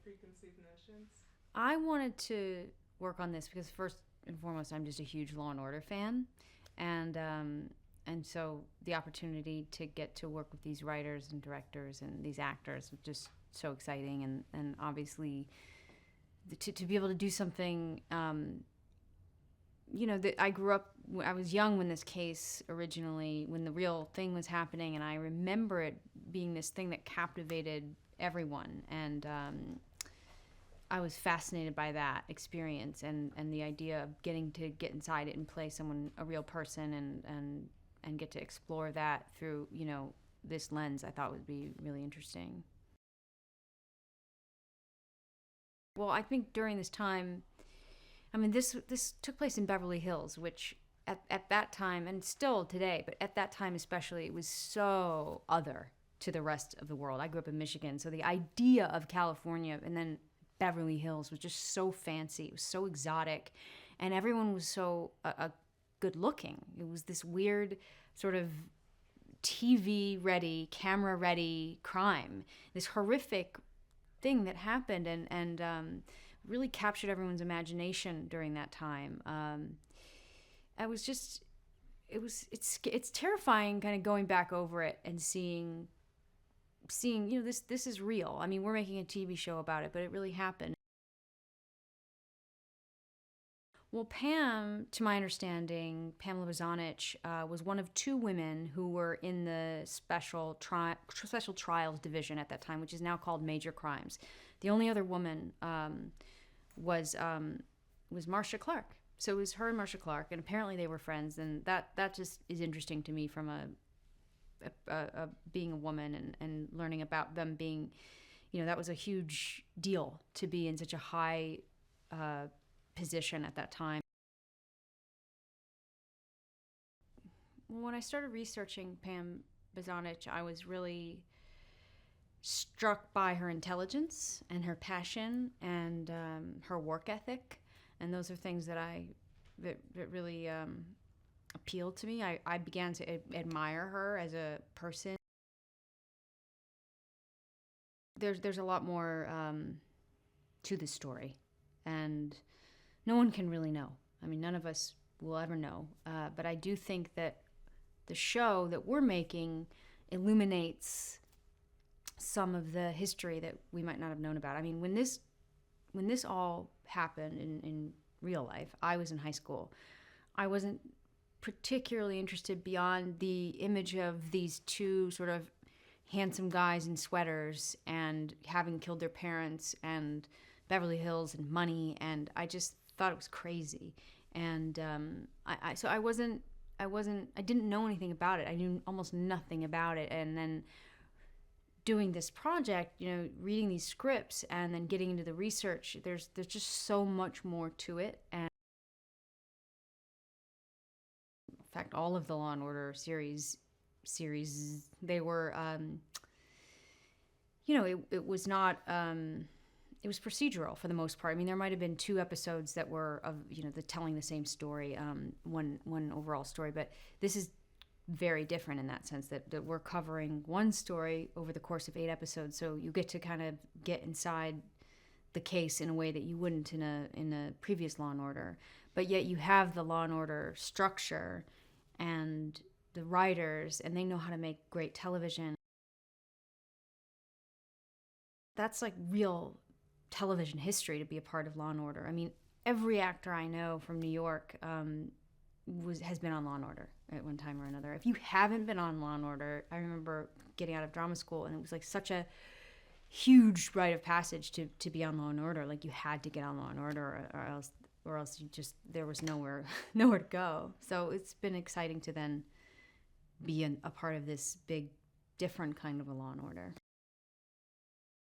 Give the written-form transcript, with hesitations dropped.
preconceived notions? I wanted to work on this because first and foremost, I'm just a huge Law and Order fan, and so the opportunity to get to work with these writers and directors and these actors was just so exciting, and obviously to be able to do something. That I grew up. I was young when this case originally, when the real thing was happening, and I remember it being this thing that captivated everyone, and I was fascinated by that experience and the idea of getting to get inside it and play someone, a real person, and get to explore that through, this lens. I thought would be really interesting. Well, I think during this time, this took place in Beverly Hills, which at that time, and still today, but at that time especially, it was so other to the rest of the world. I grew up in Michigan, so the idea of California and then Beverly Hills was just so fancy. It was so exotic, and everyone was so good looking. It was this weird sort of TV ready, camera ready crime, this horrific thing that happened, and really captured everyone's imagination during that time. It's terrifying kind of going back over it and seeing this is real. We're making a TV show about it, but it really happened. Well, Pam, to my understanding, Pam Bozanich, was one of two women who were in the special trials division at that time, which is now called major crimes. The only other woman was Marcia Clark. So it was her and Marcia Clark, and apparently they were friends, and that just is interesting to me from being a woman and learning about them being, that was a huge deal to be in such a high position at that time. When I started researching Pam Bozanich, I was really struck by her intelligence and her passion and her work ethic, and those are things that really appealed to me. I began to admire her as a person. There's a lot more to the story, and no one can really know. None of us will ever know, but I do think that the show that we're making illuminates some of the history that we might not have known about. When this all happened in real life, I was in high school. I wasn't particularly interested beyond the image of these two sort of handsome guys in sweaters and having killed their parents and Beverly Hills and money, and I just thought it was crazy. And I didn't know anything about it. I knew almost nothing about it. And then doing this project, reading these scripts and then getting into the research, there's just so much more to it. And in fact, all of the Law and Order series, they were, it was not, it was procedural for the most part. There might have been 2 episodes that were of, telling the same story, one overall story, but this is very different in that sense that we're covering one story over the course of 8 episodes. So you get to kind of get inside the case in a way that you wouldn't in a previous Law and Order, but yet you have the Law and Order structure and the writers, and they know how to make great television. That's like real television history to be a part of Law and Order. Every actor I know from New York has been on Law and Order at one time or another. If you haven't been on Law and Order, I remember getting out of drama school, and it was like such a huge rite of passage to be on Law and Order. Like you had to get on Law and Order, or else you just, there was nowhere to go. So it's been exciting to then be a part of this big, different kind of a Law and Order.